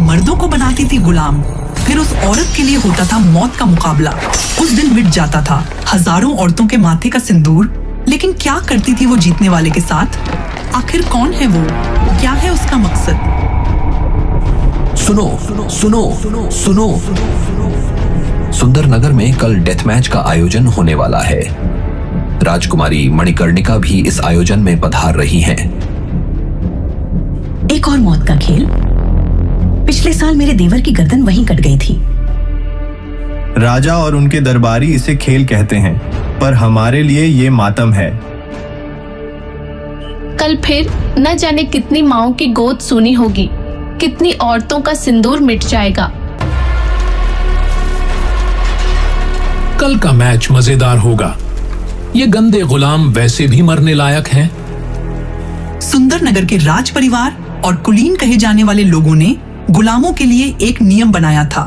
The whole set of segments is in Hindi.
मर्दों को बनाती थी गुलाम, फिर उस औरत के लिए होता था मौत का मुकाबला। उस दिन मिट जाता था हजारों औरतों के माथे का सिंदूर, लेकिन क्या करती थी वो जीतने वाले के साथ? आखिर कौन है वो? क्या है उसका मकसद? सुनो सुनो सुनो सुनो, सुंदरनगर में कल डेथ मैच का आयोजन होने वाला है। राजकुमारी मणिकर्णिका भी इस आयोजन में पधार रही हैं। एक और मौत का खेल। पिछले साल मेरे देवर की गर्दन वहीं कट गई थी। राजा और उनके दरबारी इसे खेल कहते हैं, पर हमारे लिए ये मातम है। कल फिर न जाने कितनी माओं की गोद सूनी होगी, कितनी औरतों का सिंदूर मिट जाएगा। कल का मैच मजेदार होगा। ये गंदे गुलाम वैसे भी मरने लायक हैं। सुंदरनगर के राज परिवार और कुलीन कहे जाने वाले लोगों ने गुलामों के लिए एक नियम बनाया था।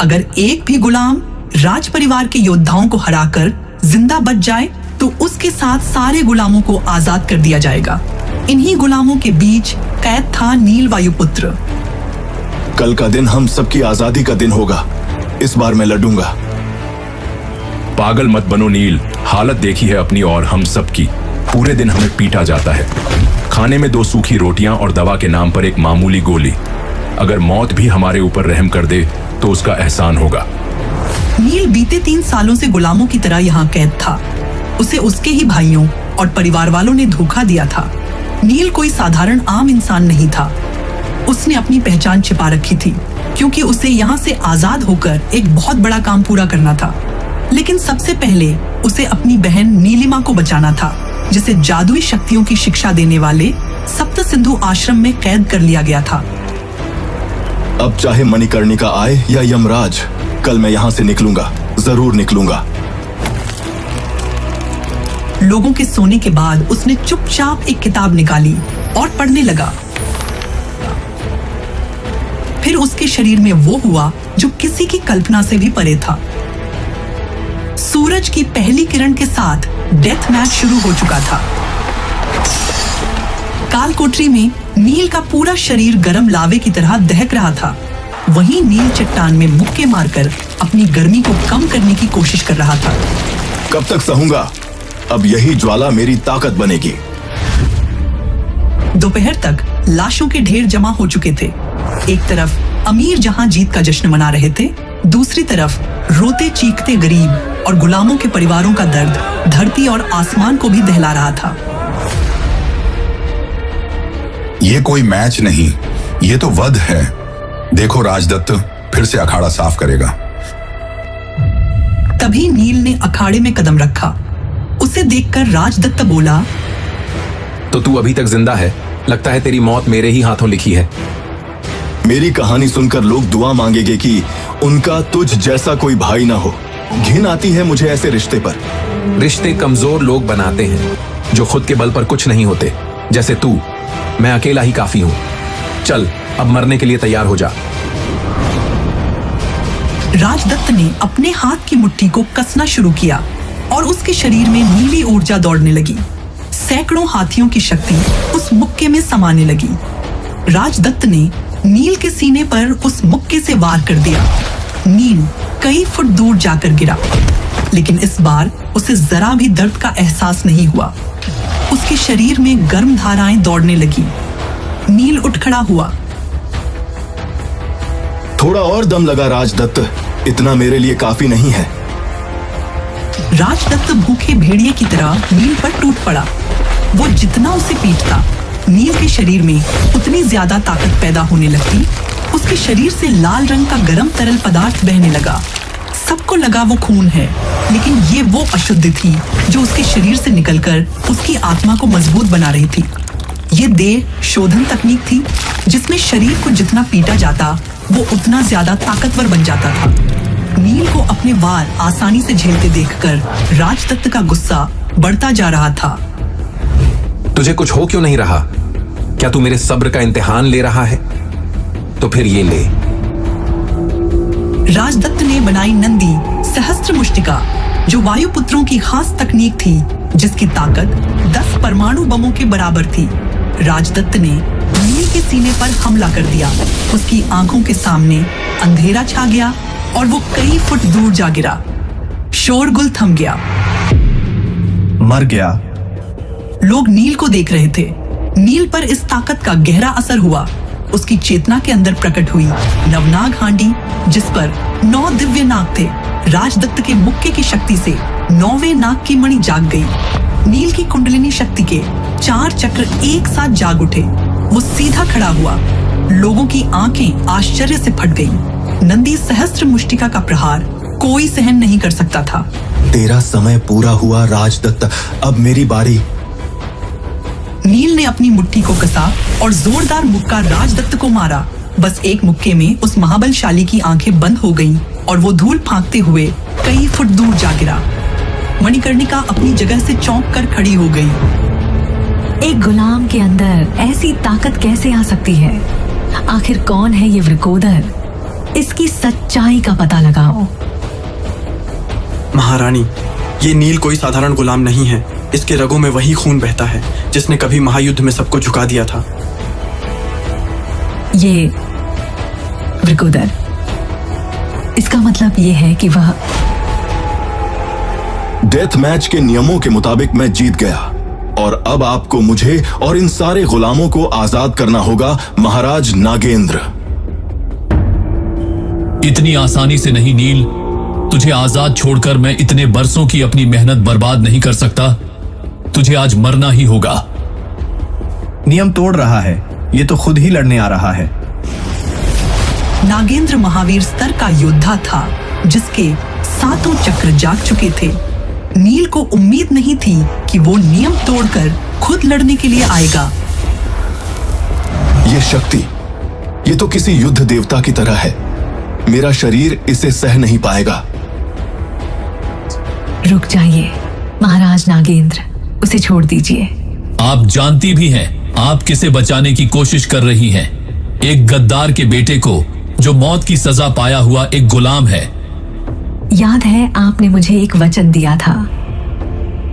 अगर एक भी गुलाम राज परिवार के योद्धाओं को हराकर जिंदा बच जाए तो उसके साथ सारे गुलामों को आजाद कर दिया जाएगा। इन्हीं गुलामों के बीच कैद था नील वायुपुत्र। कल का दिन हम सबकी आजादी का दिन होगा। इस बार मैं लड़ूंगा। पागल मत बनो नील, हालत देखी है अपनी और हम सबकी। पूरे दिन हमें पीटा जाता है। खाने में 2 सूखी रोटियां और दवा के नाम पर एक मामूली गोली। अगर मौत भी हमारे ऊपर रहम कर दे तो उसका एहसान होगा। नील बीते 3 सालों से गुलामों की तरह यहाँ कैद था। उसे उसके ही भाइयों और परिवार वालों ने धोखा दिया था। नील कोई साधारण आम इंसान नहीं था। उसने अपनी पहचान छिपा रखी थी, क्योंकि उसे यहाँ से आजाद होकर एक बहुत बड़ा काम पूरा करना था। लेकिन सबसे पहले उसे अपनी बहन नीलिमा को बचाना था, जिसे जादुई शक्तियों की शिक्षा देने वाले सप्त सिंधु आश्रम में कैद कर लिया गया था। अब चाहे मणिकर्णिका आए या यमराज, कल मैं यहाँ से निकलूंगा, जरूर निकलूंगा। लोगों के सोने के बाद उसने चुपचाप एक किताब निकाली और पढ़ने लगा। फिर उसके शरीर में वो हुआ जो किसी की कल्पना से भी परे था। सूरज की पहली किरण के साथ डेथ मैच शुरू हो चुका था। कालकोठरी में नील का पूरा शरीर गर्म लावे की तरह दहक रहा था। वहीं नील चट्टान में मुक्के मारकर अपनी गर्मी को कम करने की कोशिश कर रहा था। कब तक सहूंगा? अब यही ज्वाला मेरी ताकत बनेगी। दोपहर तक लाशों के ढेर जमा हो चुके थे। एक तरफ अमीर जहां जीत का जश्न मना रहे थे, दूसरी तरफ रोते चीखते गरीब और गुलामों के परिवारों का दर्द धरती और आसमान को भी दहला रहा था। ये कोई मैच नहीं, ये तो वध है। देखो राजदत्त फिर से अखाड़ा साफ करेगा। तभी नील ने अखाड़े में कदम रखा। उसे देखकर राजदत्त बोला, तो तू अभी तक जिंदा है? लगता है तेरी मौत मेरे ही हाथों लिखी है। मेरी कहानी सुनकर लोग दुआ मांगेंगे कि उनका तुझ जैसा कोई भाई ना हो। घिन आती है मुझे ऐसे रिश्ते पर। रिश्ते कमजोर लोग बनाते हैं, जो खुद के बल पर कुछ नहीं होते। जैसे तू। मैं अकेला ही काफी हूं। चल अब मरने के लिए तैयार हो जा। राजदत्त ने अपने हाथ की मुट्ठी को कसना शुरू किया और उसके शरीर में नीली ऊर्जा दौड़ने लगी। सैकड़ों हाथियों की शक्ति उस मुक्के में समाने लगी। राजदत्त ने नील के सीने पर उस मुक्के से वार कर दिया। नील कई फुट दूर जाकर गिरा, लेकिन इस बार उसे जरा भी दर्द का एहसास नहीं हुआ। उसके शरीर में गर्म धाराएं दौड़ने लगी। नील उठ खड़ा हुआ। थोड़ा और दम लगा राजदत्त, इतना मेरे लिए काफी नहीं है। राजदत्त भूखे भेड़िए की तरह नील पर टूट पड़ा। वो जितना उसे पीटता, नील के शरीर में उतनी ज्यादा ताकत पैदा होने लगती। उसके शरीर से लाल रंग का गर्म तरल पदार्थ बहने लगा। सबको लगा वो खून है, लेकिन ये वो अशुद्धि थी जो उसके शरीर से निकलकर उसकी आत्मा को मजबूत बना रही थी। ये देह शोधन तकनीक थी, जिसमें शरीर को जितना पीटा जाता वो उतना ज्यादा ताकतवर बन जाता था। नील को अपने वार आसानी से झेलते देखकर राजदत्त का गुस्सा बढ़ता जा रहा था। तुझे कुछ हो क्यों नहीं रहा? क्या तू मेरे सब्र का इम्तिहान ले रहा है? तो फिर ये ले। राजदत्त ने बनाई नंदी सहस्त्र मुष्टिका, जो वायुपुत्रों की खास तकनीक थी, जिसकी ताकत 10 परमाणु बमों के बराबर थी। राजदत्त ने नील के सीने पर हमला कर दिया। उसकी आंखों के सामने अंधेरा छा गया और वो कई फुट दूर जा गिरा। शोरगुल थम गया। मर गया। लोग नील को देख रहे थे। नील पर इस ताकत का गहरा असर हुआ। उसकी चेतना के अंदर प्रकट हुई नवनाग हांडी, जिस पर 9 दिव्य नाग थे। राजदत्त के मुक्के की शक्ति से 9वें नाग की मणि जाग गई। नील की कुंडलिनी शक्ति के 4 चक्र एक साथ जाग उठे। वो सीधा खड़ा हुआ। लोगों की आंखें आश्चर्य से फट गईं। नंदी सहस्त्र मुष्टिका का प्रहार कोई सहन नहीं कर सकता था। तेरा समय पूरा हुआ राजदत्त, अब मेरी बारी। नील ने अपनी मुट्ठी को कसा और जोरदार मुक्का राजदत्त को मारा। बस एक मुक्के में उस महाबलशाली की आंखें बंद हो गईं और वो धूल फांकते हुए कई फुट दूर जा गिरा। मणिकर्णिका अपनी जगह से चौंक कर खड़ी हो गई। एक गुलाम के अंदर ऐसी ताकत कैसे आ सकती है? आखिर कौन है ये वृकोदर? इसकी सच्चाई का पता लगाओ। महारानी, ये नील कोई साधारण गुलाम नहीं है। इसके रगों में वही खून बहता है जिसने कभी महायुद्ध में सबको झुका दिया था। ये वृकोदर, इसका मतलब ये है कि वह डेथ मैच के नियमों के मुताबिक मैं जीत गया और अब आपको मुझे और इन सारे गुलामों को आजाद करना होगा महाराज नागेंद्र। इतनी आसानी से नहीं नील। तुझे आजाद छोड़कर मैं इतने बरसों की अपनी मेहनत बर्बाद नहीं कर सकता। तुझे आज मरना ही होगा। नियम तोड़ रहा है। ये तो खुद ही लड़ने आ रहा है। नागेंद्र महावीर स्तर का योद्धा था, जिसके 7 चक्र जाग चुके थे। नील को उम्मीद नहीं थी कि वो नियम तोड़कर खुद लड़ने के लिए आएगा। ये शक्ति, ये तो किसी युद्ध देवता की तरह है। मेरा शरीर इसे सह नहीं पाएगा। रुक जाइए महाराज नागेंद्र, उसे छोड़ दीजिए। आप जानती भी हैं आप किसे बचाने की कोशिश कर रही हैं। एक गद्दार के बेटे को, जो मौत की सजा पाया हुआ एक गुलाम है। याद है आपने मुझे एक वचन दिया था।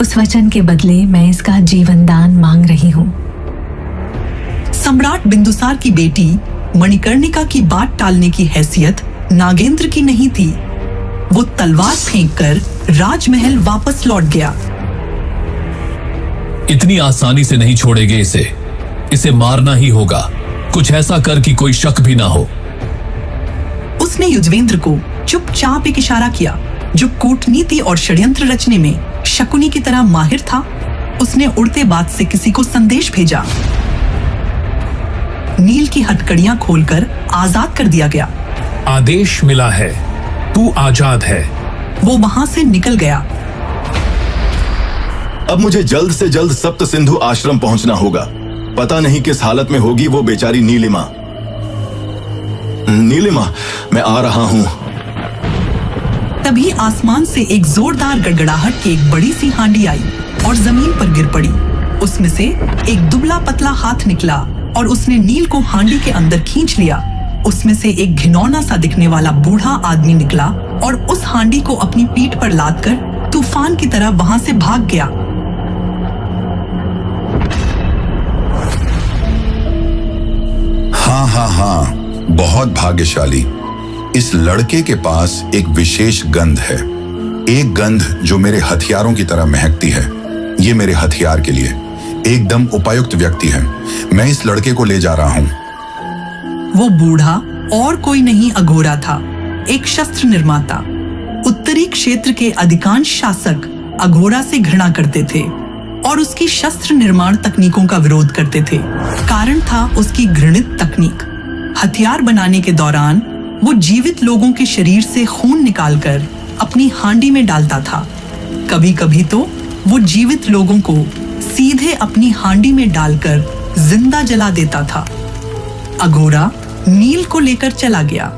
उस वचन के बदले मैं इसका जीवन दान मांग रही हूँ। सम्राट बिंदुसार की बेटी मणिकर्णिका की बात टालने की हैसियत नागेंद्र की नहीं थी। वो तलवार फेंककर राजमहल वापस लौट गया। इतनी आसानी से नहीं छोड़ेगे इसे। इसे मारना ही होगा। कुछ ऐसा कर कि कोई शक भी ना हो। उसने युजवेंद्र को चुपचाप एक इशारा किया, जो कूटनीति और षड्यंत्र रचने में शकुनी की तरह माहिर था। उसने उड़ते बात से किसी को संदेश भेजा। नील की हथकड़ियां खोलकर आजाद कर दिया गया। आदेश मिला है, तू आजाद है। वो वहां से निकल गया। अब मुझे जल्द से जल्द सप्त सिंधु आश्रम पहुंचना होगा। पता नहीं किस हालत में होगी वो बेचारी नीलिमा। नीलिमा, मैं आ रहा हूं। तभी आसमान से एक जोरदार गड़गड़ाहट की एक बड़ी सी हांडी आई और जमीन पर गिर पड़ी। उसमें से एक दुबला पतला हाथ निकला और उसने नील को हांडी के अंदर खींच लिया। उसमें से एक घिनौना सा दिखने वाला बूढ़ा आदमी निकला और उस हांडी को अपनी पीठ पर लादकर तूफान की तरह वहां से भाग गया। हाँ, बहुत भाग्यशाली। इस लड़के के पास एक विशेष गंध है। एक गंध जो मेरे हथियारों की तरह महकती है। ये मेरे हथियार के लिए एकदम उपयुक्त व्यक्ति है। मैं इस लड़के को ले जा रहा हूँ। वो बूढ़ा और कोई नहीं अघोरा था, एक शस्त्र निर्माता। उत्तरी क्षेत्र के अधिकांश शासक अघोरा से घृणा करते थे और उसकी शस्त्र निर्माण तकनीकों का विरोध करते थे। कारण था उसकी घृणित तकनीक। हथियार बनाने के दौरान वो जीवित लोगों के शरीर से खून निकालकर अपनी हांडी में डालता था। कभी कभी तो वो जीवित लोगों को सीधे अपनी हांडी में डालकर जिंदा जला देता था। अघोरा नील को लेकर चला गया,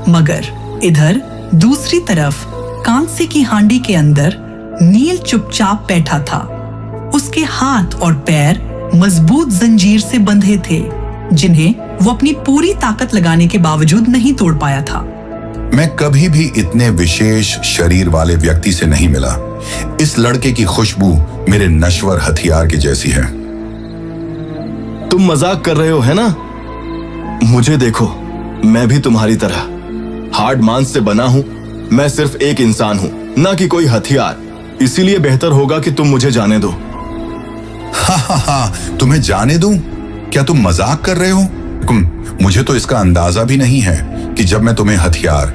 मगर इधर दूसरी तरफ कांसे की हांडी के अंदर नील चुपचाप बैठा था। उसके हाथ और पैर मजबूत जंजीर से बंधे थे, जिन्हें वो अपनी पूरी ताकत लगाने के बावजूद नहीं तोड़ पाया था। मैं कभी भी इतने विशेष शरीर वाले व्यक्ति से नहीं मिला। इस लड़के की खुशबू मेरे नश्वर हथियार की जैसी है। तुम मजाक कर रहे हो है ना? मुझे देखो, मैं भी तुम्हारी तरह हार्ड मांस से बना हूं। मैं सिर्फ एक इंसान हूं, ना कि कोई हथियार। इसीलिए बेहतर होगा कि तुम मुझे जाने दो। हा, तुम्हें जाने दूं? क्या तुम मजाक कर रहे हो? मुझे तो इसका अंदाजा भी नहीं है कि जब मैं तुम्हें हथियार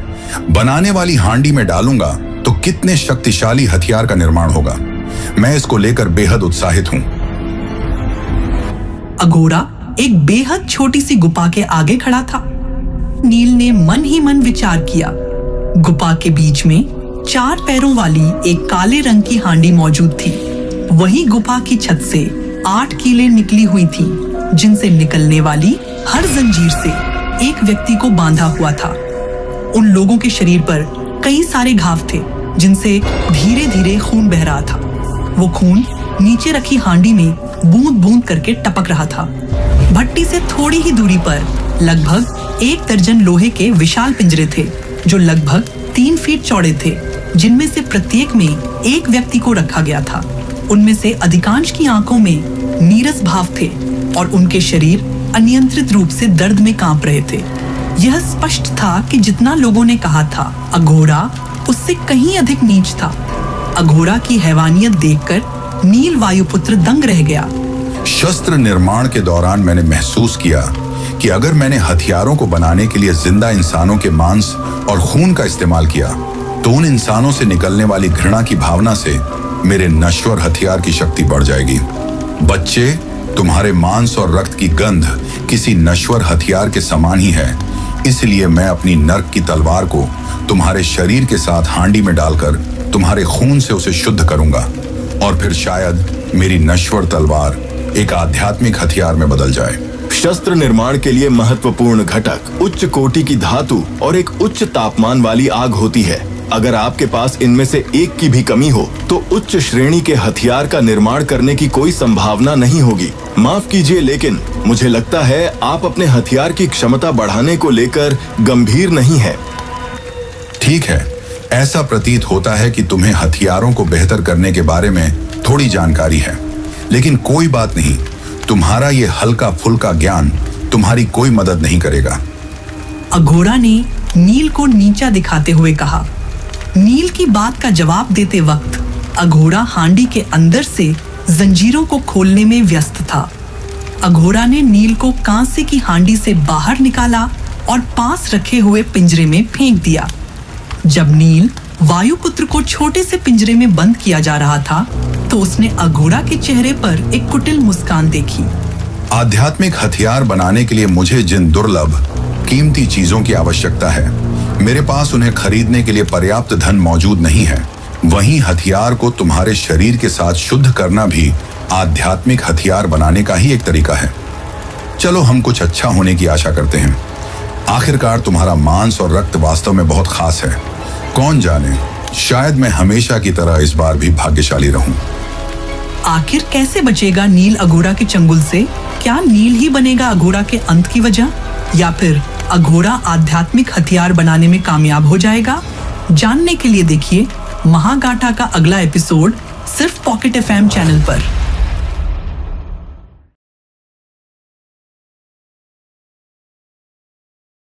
बनाने वाली हांडी में डालूंगा तो कितने शक्तिशाली हथियार का निर्माण होगा। मैं इसको लेकर बेहद उत्साहित हूं। अघोरा एक बेहद छोटी सी गुफा के आगे खड़ा था। नील ने मन ही मन विचार किया। गुफा के बीच में 4 पैरों वाली एक काले रंग की हांडी मौजूद थी। वही गुफा की छत से 8 कीलें निकली हुई थी, जिनसे निकलने वाली हर जंजीर से एक व्यक्ति को बांधा हुआ था। उन लोगों के शरीर पर कई सारे घाव थे, जिनसे धीरे धीरे खून बह रहा था। वो खून नीचे रखी हांडी में बूंद बूंद करके टपक रहा था। भट्टी से थोड़ी ही दूरी पर लगभग 1 दर्जन लोहे के विशाल पिंजरे थे, जो लगभग 3 फीट चौड़े थे, जिनमें से प्रत्येक में एक व्यक्ति को रखा गया था। उनमें से अधिकांश की आंखों में नीरस भाव थे और उनके शरीर अनियंत्रित रूप से दर्द में कांप रहे थे। यह स्पष्ट था कि जितना लोगों ने कहा था, अघोरा उससे कहीं अधिक नीच था। अघोरा की हैवानियत देखकर नील वायुपुत्र दंग रह गया। शस्त्र निर्माण के दौरान मैंने महसूस किया कि अगर मैंने हथियारों को बनाने के लिए जिंदा इंसानों के मांस और खून का इस्तेमाल किया तो उन इंसानों से निकलने वाली घृणा की भावना से मेरे नश्वर हथियार की शक्ति बढ़ जाएगी। बच्चे, तुम्हारे मांस और रक्त की गंध किसी नश्वर हथियार के समान ही है। इसलिए मैं अपनी नर्क की तलवार को तुम्हारे शरीर के साथ हांडी में डालकर तुम्हारे खून से उसे शुद्ध करूंगा और फिर शायद मेरी नश्वर तलवार एक आध्यात्मिक हथियार में बदल जाए। शस्त्र निर्माण के लिए महत्वपूर्ण घटक उच्च कोटि की धातु और एक उच्च तापमान वाली आग होती है। अगर आपके पास इनमें से एक की भी कमी हो तो उच्च श्रेणी के हथियार का निर्माण करने की कोई संभावना नहीं होगी। माफ कीजिए, लेकिन मुझे लगता है आप अपने हथियार की क्षमता बढ़ाने को लेकर गंभीर नहीं है। ठीक है, ऐसा प्रतीत होता है कि तुम्हें हथियारों को बेहतर करने के बारे में थोड़ी जानकारी है, लेकिन कोई बात नहीं, तुम्हारा ये हल्का फुल्का ज्ञान तुम्हारी कोई मदद नहीं करेगा। अघोरा ने नील को नीचा दिखाते हुए कहा। नील की बात का जवाब देते वक्त अघोरा हांडी के अंदर से जंजीरों को खोलने में व्यस्त था। अघोरा ने नील को कांसे की हांडी से बाहर निकाला और पास रखे हुए पिंजरे में फेंक दिया। जब नील वायुपुत्र को छोटे से पिंजरे में बंद किया जा रहा था तो उसने अघोरा के चेहरे पर एक कुटिल मुस्कान देखी। आध्यात्मिक हथियार बनाने के लिए मुझे जिन दुर्लभ कीमती चीजों की आवश्यकता है, मेरे पास उन्हें खरीदने के लिए पर्याप्त धन मौजूद नहीं है। वहीं हथियार को तुम्हारे शरीर के साथ शुद्ध करना भी आध्यात्मिक हथियार बनाने का ही एक तरीका है। चलो, हम कुछ अच्छा होने की आशा करते हैं। आखिरकार तुम्हारा मांस और रक्त वास्तव में बहुत खास है। कौन जाने, शायद मैं हमेशा की तरह इस बार भी भाग्यशाली रहूं। आखिर कैसे बचेगा नील अघोरा के चंगुल से? क्या नील ही बनेगा अघोरा के अंत की वजह, या फिर अघोरा आध्यात्मिक हथियार बनाने में कामयाब हो जाएगा? जानने के लिए देखिए महागाथा का अगला एपिसोड सिर्फ पॉकेट FM चैनल पर।